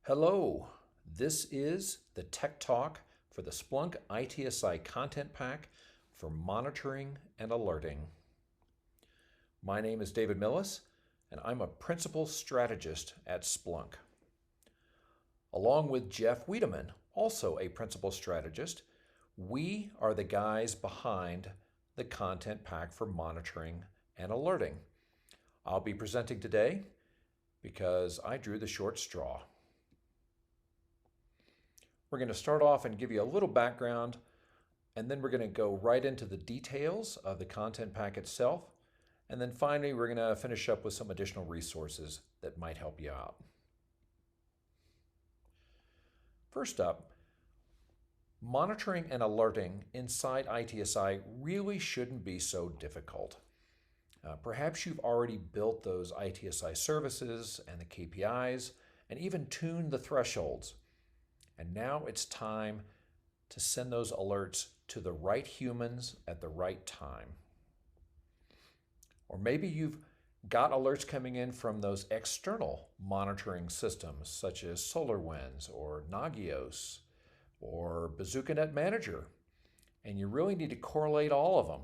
Hello, this is the Tech Talk for the Splunk ITSI Content Pack for monitoring and alerting. My name is David Millis, and I'm a principal strategist at Splunk. Along with Jeff Wiedemann, also a principal strategist, we are the guys behind the Content Pack for monitoring and alerting. I'll be presenting today because I drew the short straw. We're going to start off and give you a little background, and then we're going to go right into the details of the content pack itself, and then finally we're going to finish up with some additional resources that might help you out. First up, monitoring and alerting inside ITSI really shouldn't be so difficult. Perhaps you've already built those ITSI services and the KPIs and even tuned the thresholds. And now it's time to send those alerts to the right humans at the right time. Or maybe you've got alerts coming in from those external monitoring systems such as SolarWinds or Nagios or BazookaNet Manager, and you really need to correlate all of them.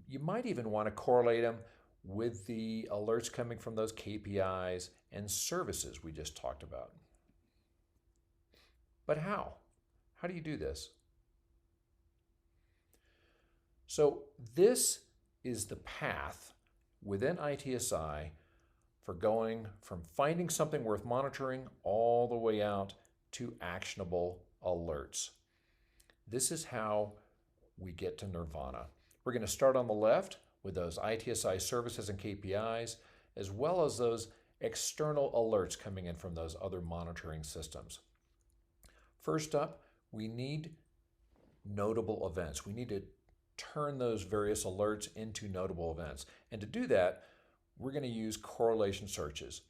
You might even want to correlate them with the alerts coming from those KPIs and services we just talked about. But how? How do you do this? So this is the path within ITSI for going from finding something worth monitoring all the way out to actionable alerts. This is how we get to nirvana. We're going to start on the left with those ITSI services and KPIs, as well as those external alerts coming in from those other monitoring systems. First up, we need notable events. We need to turn those various alerts into notable events. And to do that, we're going to use correlation searches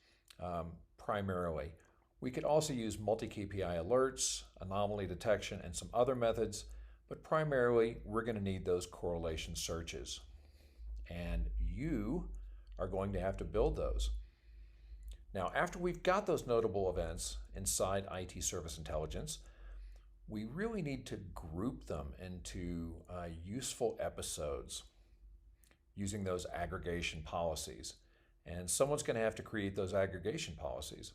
primarily. We could also use multi-KPI alerts, anomaly detection, and some other methods, but primarily we're going to need those correlation searches. And you are going to have to build those. Now, after we've got those notable events inside IT Service Intelligence, we really need to group them into useful episodes using those aggregation policies. And someone's going to have to create those aggregation policies.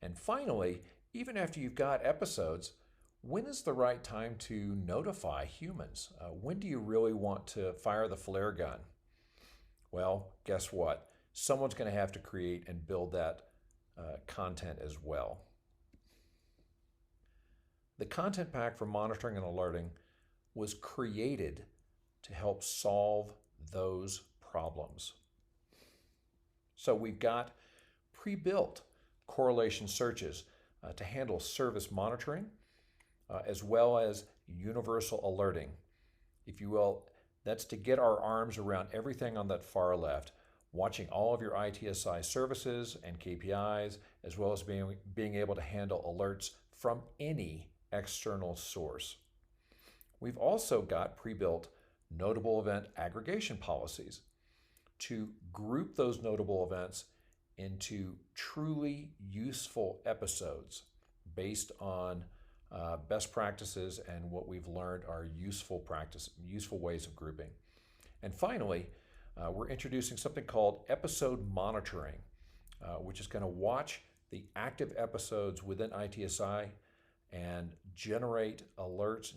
And finally, even after you've got episodes, when is the right time to notify humans? When do you really want to fire the flare gun? Well, guess what? Someone's going to have to create and build that content as well. The content pack for monitoring and alerting was created to help solve those problems. So we've got pre-built correlation searches to handle service monitoring, as well as universal alerting. If you will, that's to get our arms around everything on that far left, watching all of your ITSI services and KPIs, as well as being able to handle alerts from any external source. We've also got pre-built notable event aggregation policies to group those notable events into truly useful episodes based on best practices and what we've learned are useful ways of grouping. And finally, we're introducing something called episode monitoring, which is going to watch the active episodes within ITSI and generate alerts,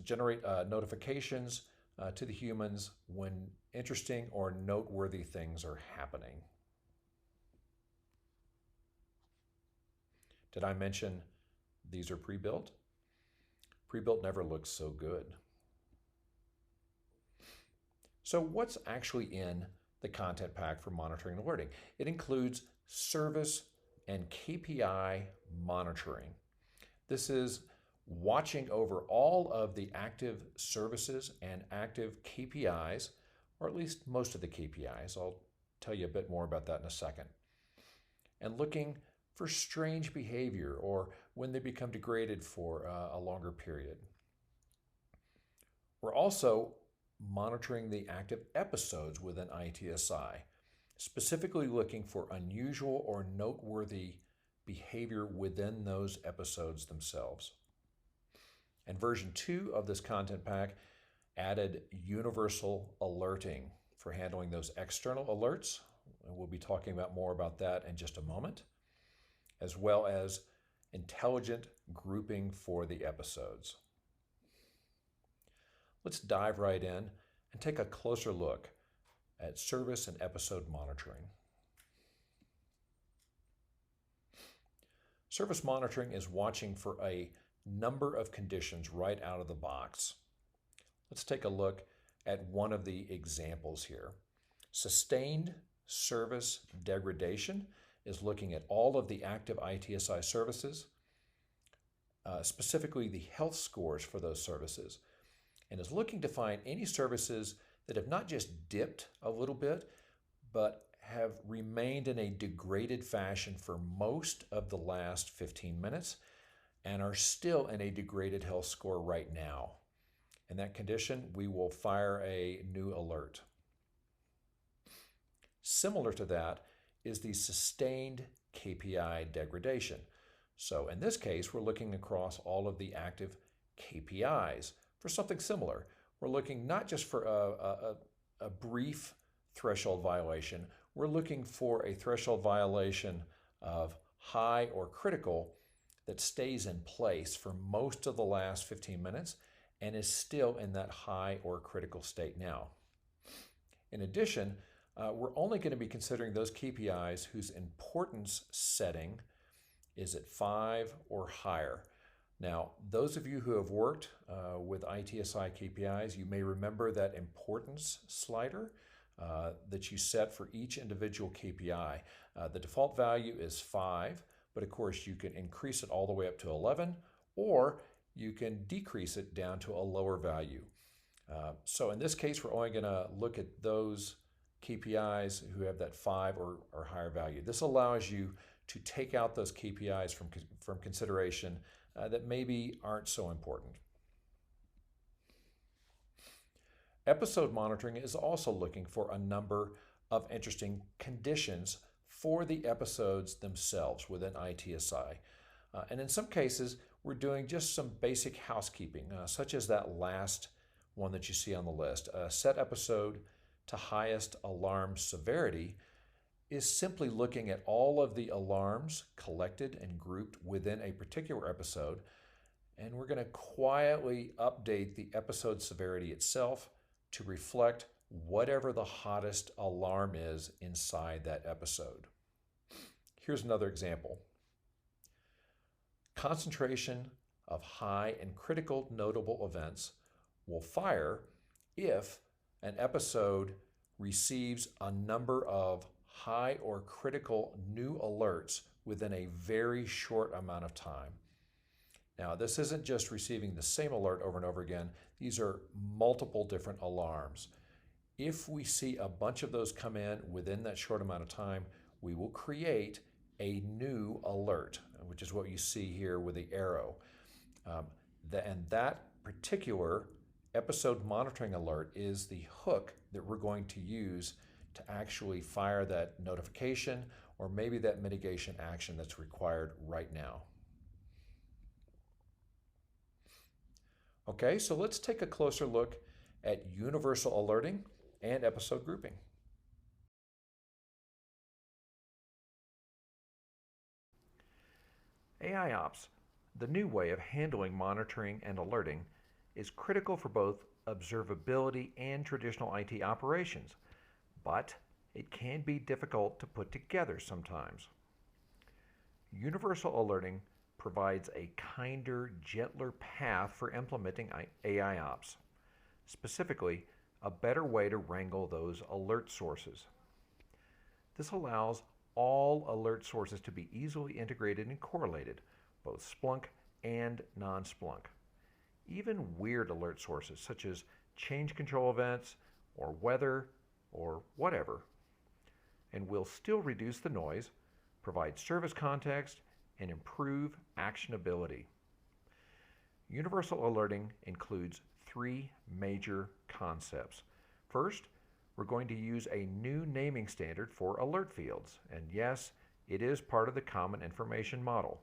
notifications to the humans when interesting or noteworthy things are happening. Did I mention these are pre-built? Pre-built never looks so good. So what's actually in the content pack for monitoring and alerting? It includes service and KPI monitoring. This is watching over all of the active services and active KPIs, or at least most of the KPIs. I'll tell you a bit more about that in a second. And looking for strange behavior or when they become degraded for a longer period. We're also monitoring the active episodes within ITSI, specifically looking for unusual or noteworthy behavior within those episodes themselves. And version 2 of this content pack added universal alerting for handling those external alerts. And we'll be talking about more about that in just a moment, as well as intelligent grouping for the episodes. Let's dive right in and take a closer look at service and episode monitoring. Service monitoring is watching for a number of conditions right out of the box. Let's take a look at one of the examples here. Sustained service degradation is looking at all of the active ITSI services, specifically the health scores for those services, and is looking to find any services that have not just dipped a little bit, but have remained in a degraded fashion for most of the last 15 minutes and are still in a degraded health score right now. In that condition, we will fire a new alert. Similar to that is the sustained KPI degradation. So in this case, we're looking across all of the active KPIs for something similar. We're looking not just for a brief threshold violation, we're looking for a threshold violation of high or critical that stays in place for most of the last 15 minutes and is still in that high or critical state now. In addition, we're only going to be considering those KPIs whose importance setting is at 5 or higher. Now, those of you who have worked with ITSI KPIs, you may remember that importance slider that you set for each individual KPI. The default value is 5, but of course you can increase it all the way up to 11, or you can decrease it down to a lower value. So in this case, we're only going to look at those KPIs who have that 5 or higher value. This allows you to take out those KPIs from consideration that maybe aren't so important. Episode monitoring is also looking for a number of interesting conditions for the episodes themselves within ITSI. And in some cases, we're doing just some basic housekeeping, such as that last one that you see on the list. Set episode to highest alarm severity is simply looking at all of the alarms collected and grouped within a particular episode, and we're going to quietly update the episode severity itself to reflect whatever the hottest alarm is inside that episode. Here's another example. Concentration of high and critical notable events will fire if an episode receives a number of high or critical new alerts within a very short amount of time. Now, this isn't just receiving the same alert over and over again. These are multiple different alarms. If we see a bunch of those come in within that short amount of time, we will create a new alert, which is what you see here with the arrow. And that particular episode monitoring alert is the hook that we're going to use to actually fire that notification or maybe that mitigation action that's required right now. Okay, so let's take a closer look at universal alerting and episode grouping. AIOps, the new way of handling monitoring and alerting, is critical for both observability and traditional IT operations, but it can be difficult to put together sometimes. Universal alerting provides a kinder, gentler path for implementing AIOps, specifically a better way to wrangle those alert sources. This allows all alert sources to be easily integrated and correlated, both Splunk and non-Splunk. Even weird alert sources such as change control events or weather or whatever, and will still reduce the noise, provide service context, and improve actionability. Universal alerting includes 3 major concepts. First, we're going to use a new naming standard for alert fields. And yes, It is part of the common information model.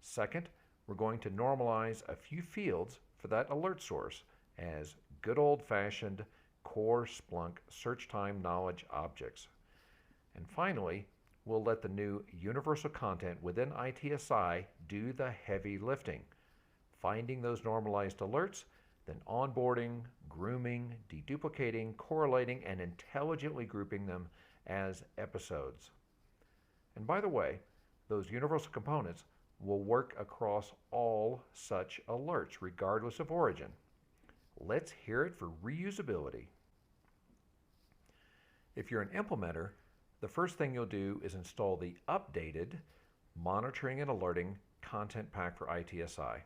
Second, we're going to normalize a few fields for that alert source as good old-fashioned core Splunk search time knowledge objects. And finally, we'll let the new universal content within ITSI do the heavy lifting, finding those normalized alerts, then onboarding, grooming, deduplicating, correlating, and intelligently grouping them as episodes. And by the way, those universal components will work across all such alerts, regardless of origin. Let's hear it for reusability. If you're an implementer, the first thing you'll do is install the updated Monitoring and Alerting Content Pack for ITSI.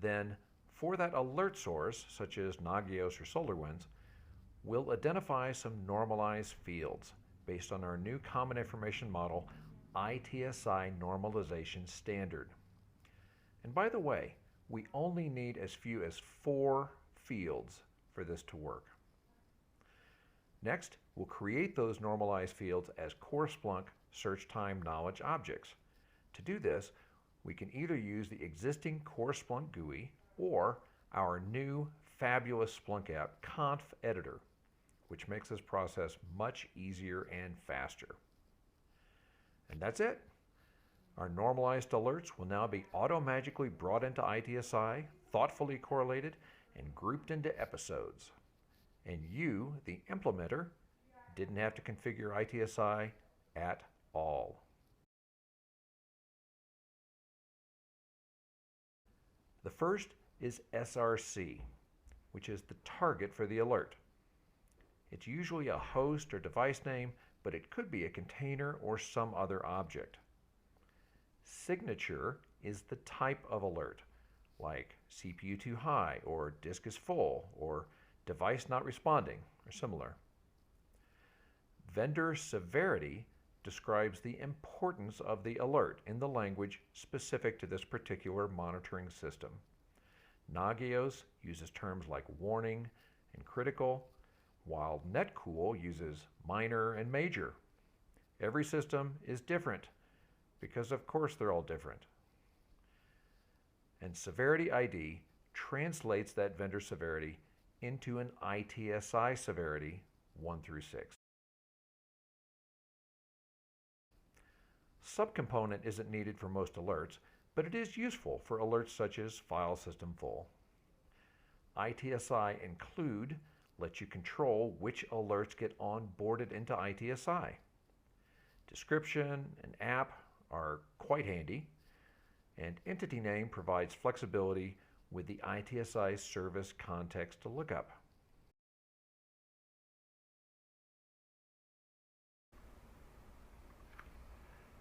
Then, for that alert source, such as Nagios or SolarWinds, we'll identify some normalized fields based on our new Common Information Model ITSI Normalization Standard. And by the way, we only need as few as 4 fields for this to work. Next, we'll create those normalized fields as core Splunk search time knowledge objects. To do this, we can either use the existing core Splunk GUI or our new fabulous Splunk app Conf Editor, which makes this process much easier and faster. And that's it. Our normalized alerts will now be auto-magically brought into ITSI, thoughtfully correlated, and grouped into episodes. And you, the implementer, didn't have to configure ITSI at all. The first is SRC, which is the target for the alert. It's usually a host or device name, but it could be a container or some other object. Signature is the type of alert, like CPU too high, or disk is full, or device not responding, or similar. Vendor severity describes the importance of the alert in the language specific to this particular monitoring system. Nagios uses terms like warning and critical, while Netcool uses minor and major. Every system is different because of course they're all different. And Severity ID translates that vendor severity into an ITSI severity 1 through 6. Subcomponent isn't needed for most alerts, but it is useful for alerts such as file system full. ITSI include lets you control which alerts get onboarded into ITSI. Description and app are quite handy, and entity name provides flexibility with the ITSI Service context to lookup.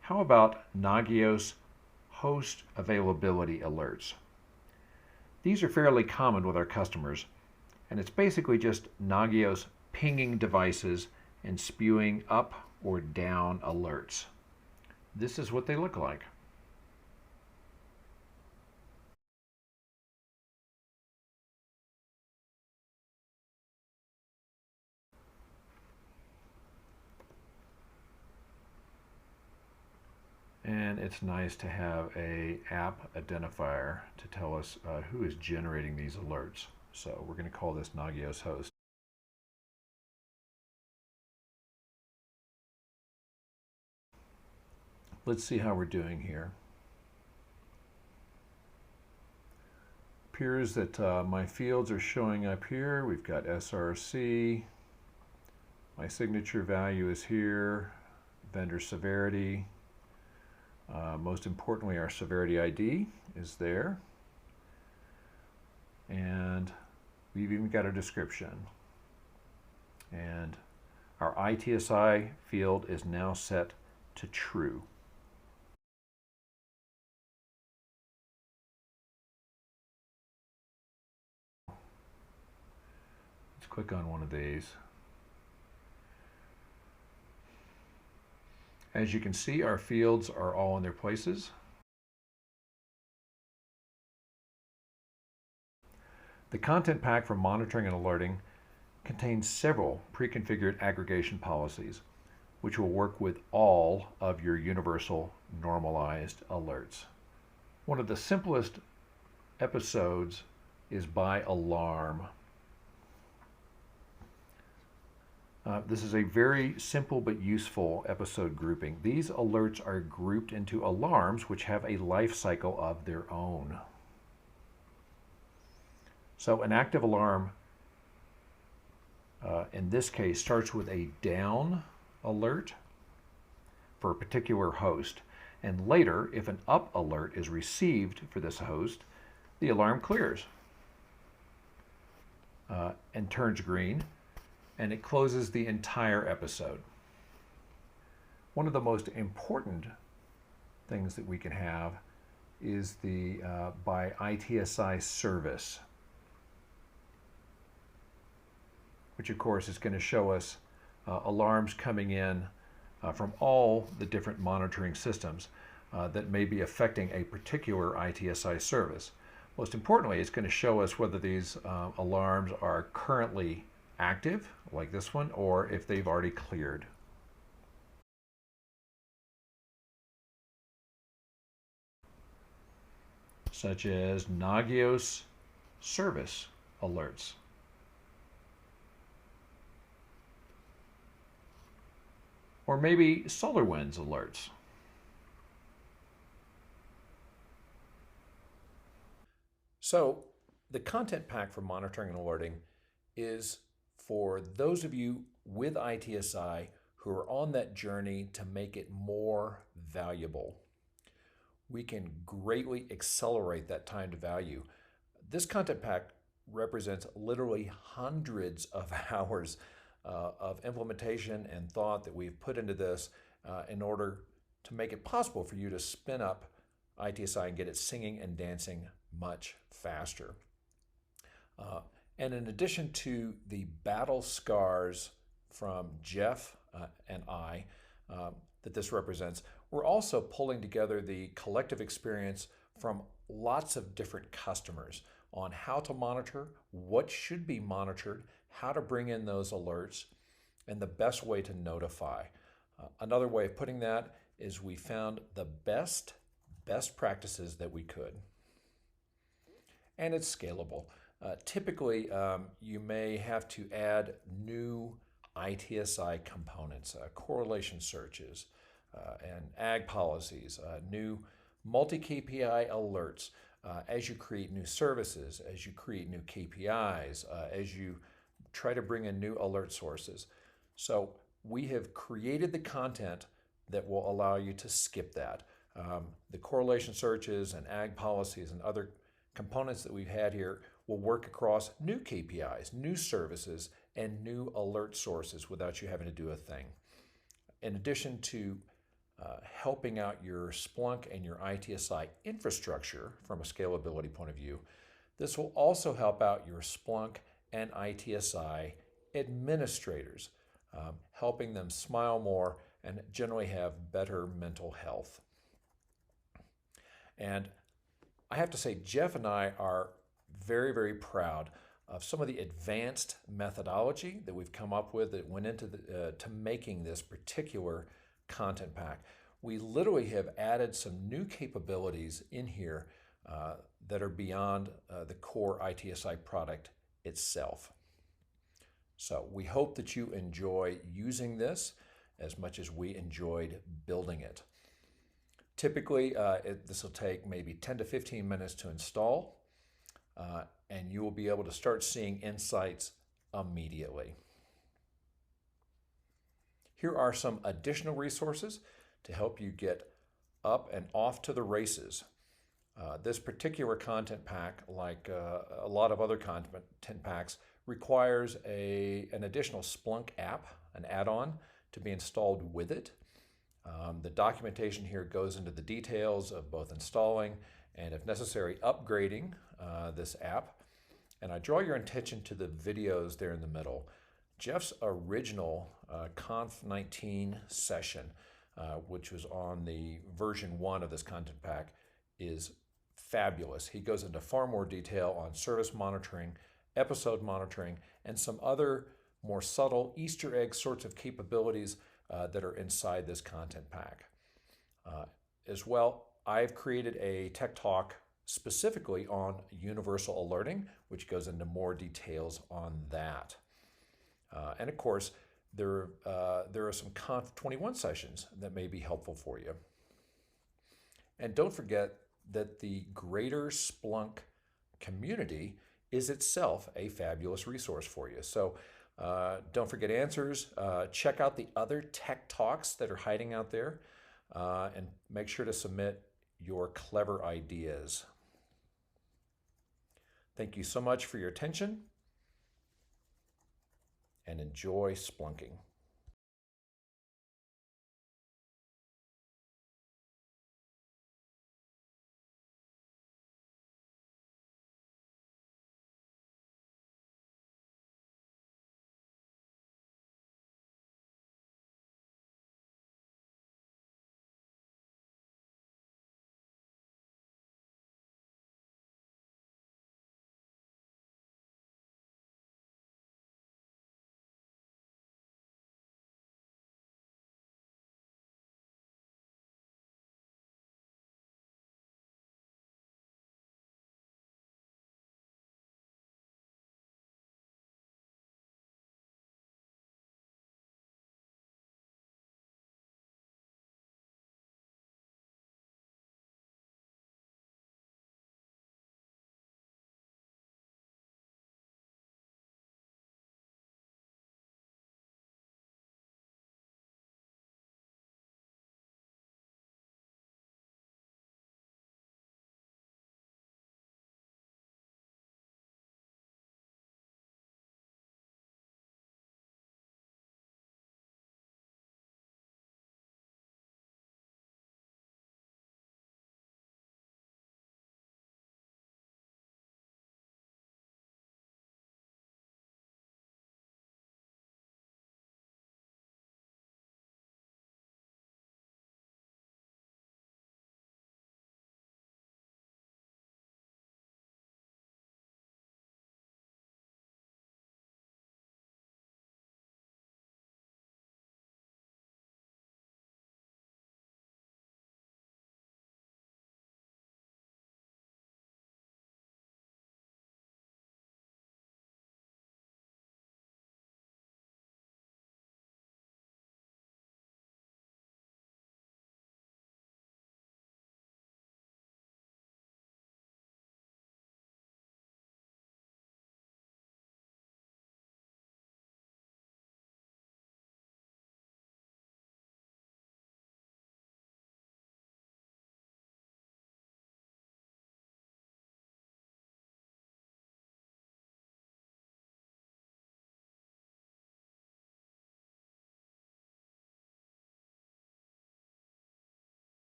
How about Nagios host availability alerts? These are fairly common with our customers, and it's basically just Nagios pinging devices and spewing up or down alerts. This is what they look like. And it's nice to have an app identifier to tell us who is generating these alerts. So we're going to call this Nagios host. Let's see how we're doing here. Appears that my fields are showing up here. We've got SRC. My signature value is here. Vendor severity. Most importantly, our severity ID is there. And we've even got a description. And our ITSI field is now set to true. Let's click on one of these. As you can see, our fields are all in their places. The content pack for monitoring and alerting contains several pre-configured aggregation policies. which will work with all of your universal normalized alerts. One of the simplest episodes is by alarm. This is a very simple but useful episode grouping. These alerts are grouped into alarms which have a life cycle of their own. So an active alarm, in this case, starts with a down alert for a particular host. And later, if an up alert is received for this host, the alarm clears and turns green, and it closes the entire episode. One of the most important things that we can have is the by ITSI Service, which of course is going to show us alarms coming in from all the different monitoring systems that may be affecting a particular ITSI service. Most importantly, it's going to show us whether these alarms are currently active, like this one, or if they've already cleared. Such as Nagios service alerts. Or maybe SolarWinds alerts. So the content pack for monitoring and alerting is for those of you with ITSI who are on that journey to make it more valuable. We can greatly accelerate that time to value. This content pack represents literally hundreds of hours of implementation and thought that we've put into this in order to make it possible for you to spin up ITSI and get it singing and dancing much faster. And in addition to the battle scars from Jeff and I that this represents, we're also pulling together the collective experience from lots of different customers on how to monitor, what should be monitored, how to bring in those alerts, and the best way to notify. Another way of putting that is we found the best practices that we could. And it's scalable. Typically, you may have to add new ITSI components, correlation searches, and ag policies, new multi-KPI alerts, as you create new services, as you create new KPIs, as you try to bring in new alert sources. So we have created the content that will allow you to skip that. The correlation searches and ag policies and other components that we've had here will work across new KPIs, new services, and new alert sources without you having to do a thing. In addition to helping out your Splunk and your ITSI infrastructure from a scalability point of view, this will also help out your Splunk and ITSI administrators, helping them smile more and generally have better mental health. And I have to say, Jeff and I are very, very proud of some of the advanced methodology that we've come up with that went into to making this particular content pack. We literally have added some new capabilities in here that are beyond the core ITSI product itself. So we hope that you enjoy using this as much as we enjoyed building it. Typically, this will take maybe 10 to 15 minutes to install, and you will be able to start seeing insights immediately. Here are some additional resources to help you get up and off to the races. This particular content pack, like a lot of other content packs, requires an additional Splunk app, an add-on, to be installed with it. The documentation here goes into the details of both installing and, if necessary, upgrading this app. And I draw your attention to the videos there in the middle. Jeff's original Conf 19 session, which was on the version 1 of this content pack, is fabulous. He goes into far more detail on service monitoring, episode monitoring, and some other more subtle Easter egg sorts of capabilities that are inside this content pack. As well, I've created a tech talk specifically on universal alerting, which goes into more details on that. And of course, there are some Conf 21 sessions that may be helpful for you. And don't forget that the greater Splunk community is itself a fabulous resource for you. So don't forget answers. Check out the other tech talks that are hiding out there, and make sure to submit your clever ideas. Thank you so much for your attention, and enjoy Splunking.